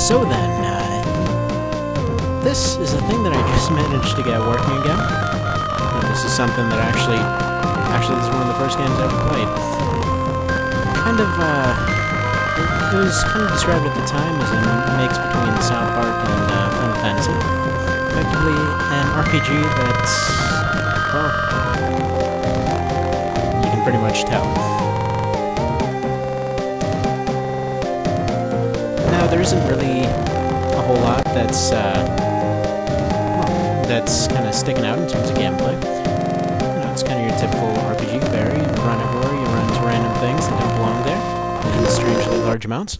So then, this is a thing that I just managed to get working again. And this is something that actually this is one of the first games I ever played. Kind of, it was kind of described at the time as a mix between South Park and Final Fantasy. Effectively, an RPG that's, well, you can pretty much tell. Now, there isn't really a whole lot that's kind of sticking out in terms of gameplay. You know, it's kind of your typical RPG fare. You run everywhere, you run into random things that don't belong there, in strangely large amounts.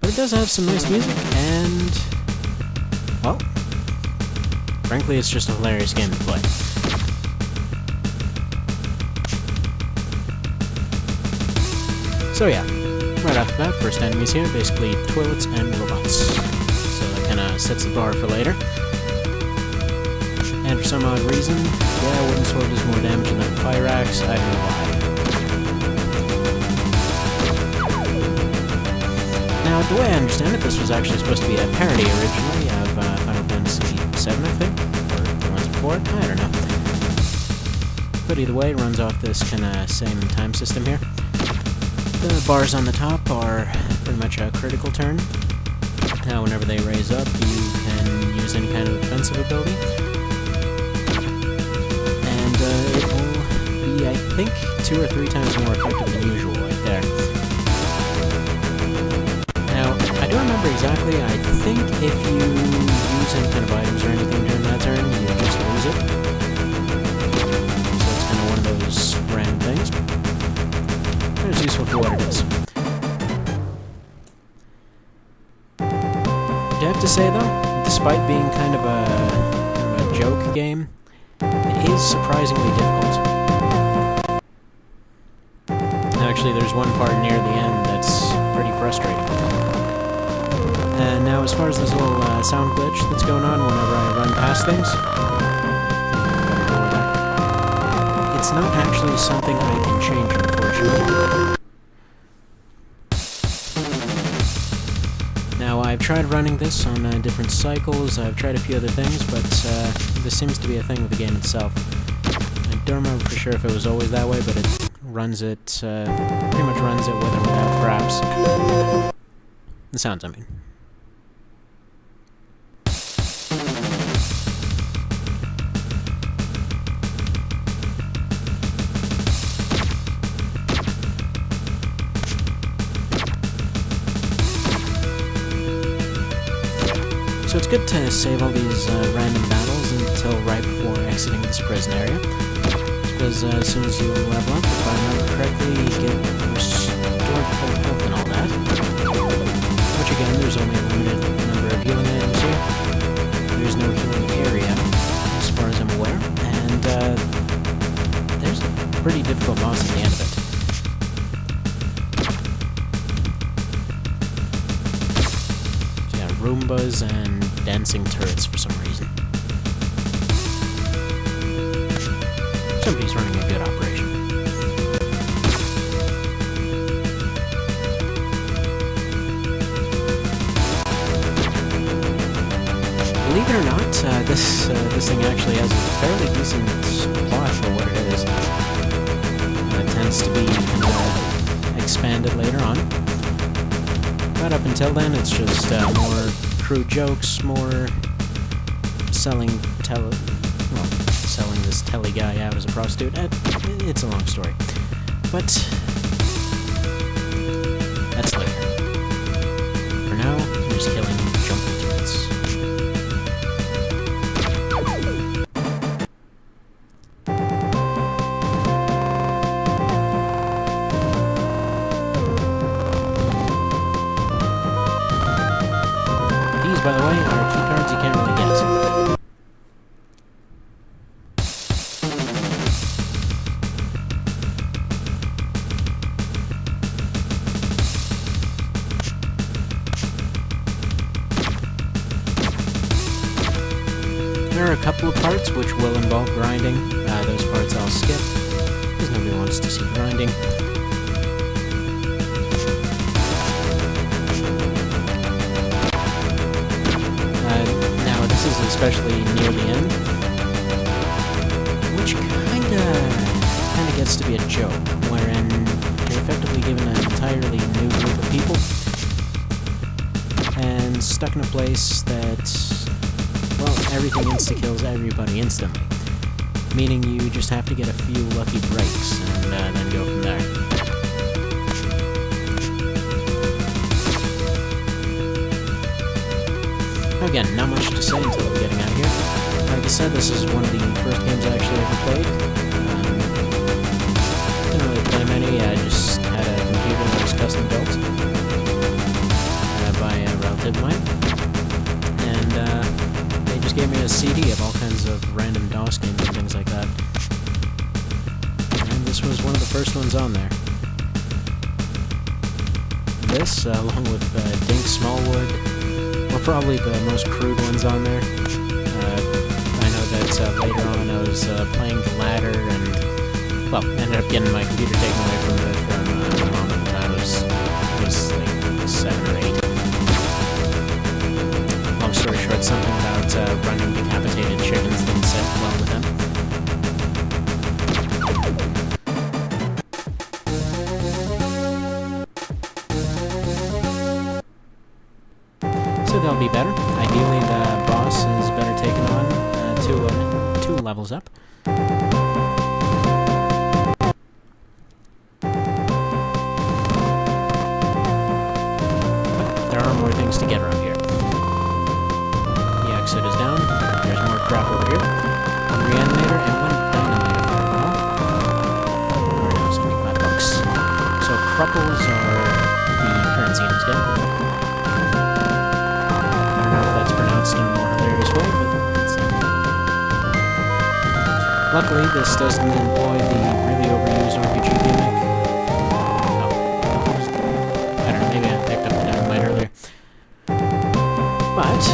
But it does have some nice music, and, well, frankly, it's just a hilarious game to play. So yeah, right off the bat, first enemies here, basically toilets and robots. So that kind of sets the bar for later. And for some odd reason, yeah, wooden sword does more damage than a fire axe. I don't know why. Now, the way I understand it, this was actually supposed to be a parody originally of Final Fantasy VII, I think, or the ones before it. I don't know. But either way, it runs off this kind of same time system here. The bars on the top are pretty much a critical turn. Now, whenever they raise up, you can use any kind of offensive ability. And it will be, I think, 2 or 3 times more effective than usual right there. Now, I don't remember exactly. I think if you use any kind of items or anything during that turn, you just lose it. So it's kind of one of those random things. It's useful for what it is. I have to say though, despite being kind of a joke game, it is surprisingly difficult. Actually, there's one part near the end that's pretty frustrating. And now, as far as this little sound glitch that's going on whenever I run past things, it's not actually something I can change, unfortunately. Now, I've tried running this on different cycles, I've tried a few other things, but this seems to be a thing with the game itself. I don't remember for sure if it was always that way, but it runs it, pretty much runs it with or without fraps. The sounds, I mean. So it's good to save all these random battles until right before exiting this prison area. Because as soon as you level up, if I remember correctly, you get restored full health and all that. Which again, there's only a limited number of healing items here. There's no healing area, as far as I'm aware. And there's a pretty difficult boss at the end of it. Roombas and dancing turrets for some reason. Somebody's running a good operation. Believe it or not, this thing actually has a fairly decent plot for what it is. It tends to be expanded later on. But up until then, it's just more crude jokes, more selling this telly guy out as a prostitute. It's a long story. But that's later. For now, I'm just killing jumping turrets. By the way, are keycards you can't really get. There are a couple of parts which will involve grinding. Those parts I'll skip, because nobody wants to see grinding. especially near the end, which kinda gets to be a joke, wherein you're effectively given an entirely new group of people and stuck in a place that, well, everything insta-kills everybody instantly, meaning you just have to get a few lucky breaks and then go from there. Again, not much to say until we're getting out of here. Like I said, this is one of the first games I actually ever played. Didn't really play many, I just had a computer that was custom built by a relative of mine. And they just gave me a CD of all kinds of random DOS games and things like that. And this was one of the first ones on there. This, along with Dink Smallwood, were probably the most crude ones on there. I know that later on I was playing the ladder and, well, ended up getting my computer taken away from my mom at the time. It was like 7 or 8. Long story short, something about running decapitated chickens didn't sit well with them. So they'll be better. Ideally, the boss is better taken on two levels up. But there are more things to get around here. The exit is down. There's more crap over here. One reanimator and one dynamite fireball. We're now $75. So crupples are the currency in this game. In a more hilarious way, but it's luckily, this doesn't employ the really overused RPG gimmick. No. I don't know, maybe I picked up the dynamite earlier. But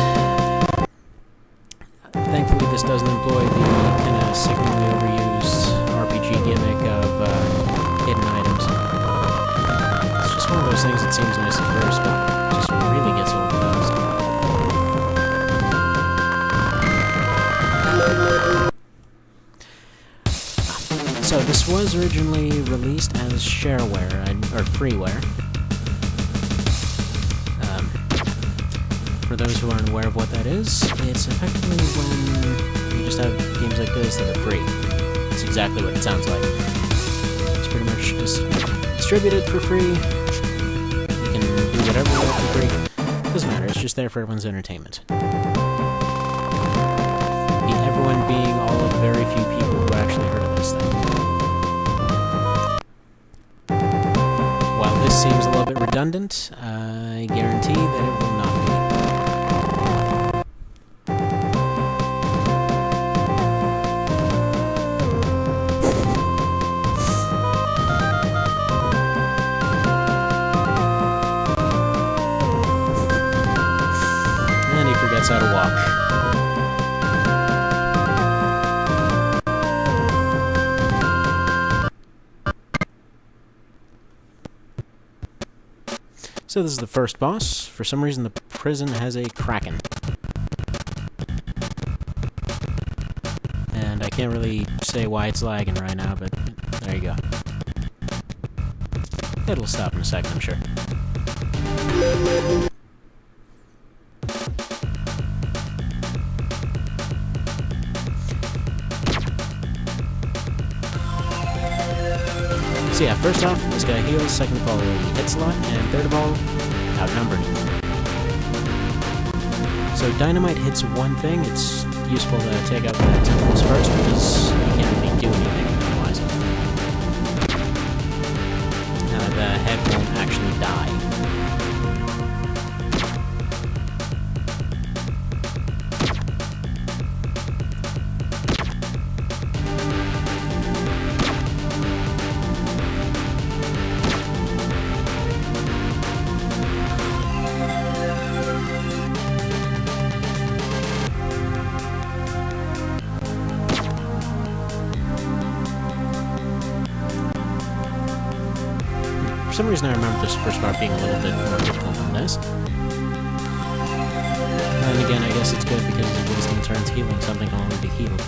thankfully, this doesn't employ the kind of sickeningly overused RPG gimmick of hidden items. It's just one of those things that seems nice at first, but just really gets old fast. So this was originally released as shareware, or freeware. For those who aren't aware of what that is, it's effectively when you just have games like this that are free. It's exactly what it sounds like. It's pretty much just distributed for free. You can do whatever you want for free. Doesn't matter, it's just there for everyone's entertainment. Everyone being all of very few people who actually heard of this thing. While this seems a little bit redundant, I guarantee that it will not be. And he forgets how to walk. So this is the first boss. For some reason, the prison has a kraken. And I can't really say why it's lagging right now, but there you go. It'll stop in a second, I'm sure. So yeah, first off, this guy heals, second of all, he hits a lot, and third of all, outnumbered. So dynamite hits one thing, it's useful to take out the temples first, because you can't really do anything otherwise. The head won't actually die. For some reason I remember this first part being a little bit more difficult than this. And again, I guess it's good because he's wasting turns healing something can only be healed.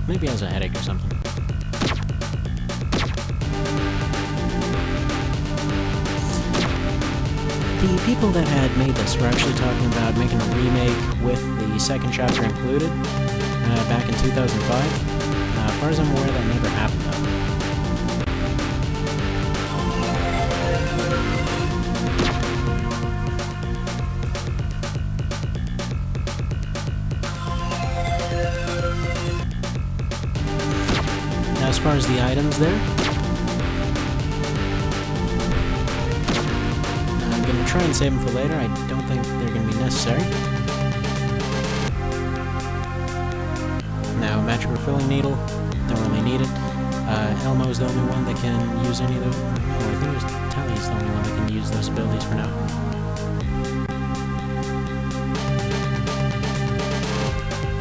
Maybe he has a headache or something. The people that had made this were actually talking about making a remake with the second chapter included back in 2005. As far as I'm aware, that never happened though. Now, as far as the items there, I'm going to try and save them for later. I don't think they're going to be necessary. Now, magic refilling needle, don't really need it. Elmo's the only one that can use any of those. No, I think it was Tally's the only one that can use those abilities for now.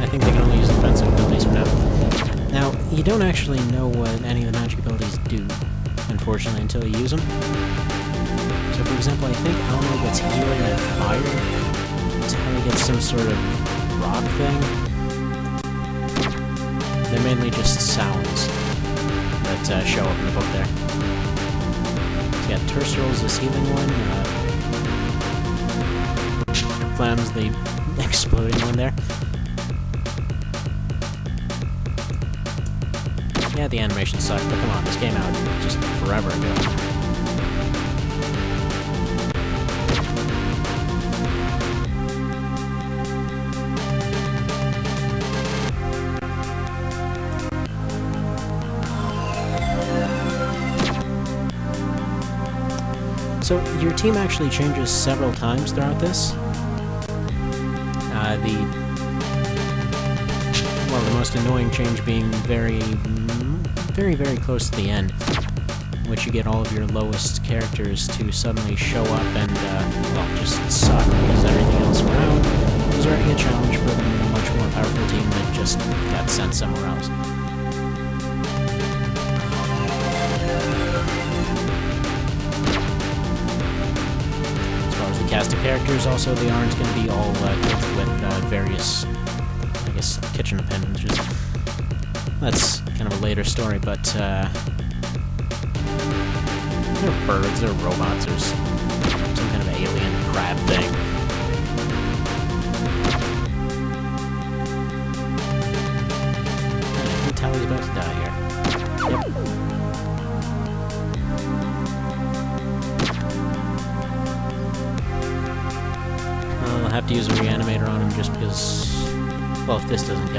I think they can only use defensive abilities for now. Now, you don't actually know what any of the magic abilities do, unfortunately, until you use them. So, for example, I think Elmo gets healing and fire. Tally gets some sort of rock thing. They're mainly just sounds that show up in the book there. So you got Terstral's this healing one. Flam's the exploding one there. Yeah, the animation sucked, but come on, this came out just forever ago. So, your team actually changes several times throughout this. The most annoying change being very close to the end, in which you get all of your lowest characters to suddenly show up and, well, just suck, because everything else around was already a challenge for the much more powerful team that just got sent somewhere else. The cast of characters, also, they aren't going to be all equipped with various, I guess, kitchen appendages. That's kind of a later story, but they're birds, they're robots, there's some kind of alien crab thing. I think Tally's about to die here. Yep. I'll have to use a reanimator on him just because, well, if this doesn't kill him.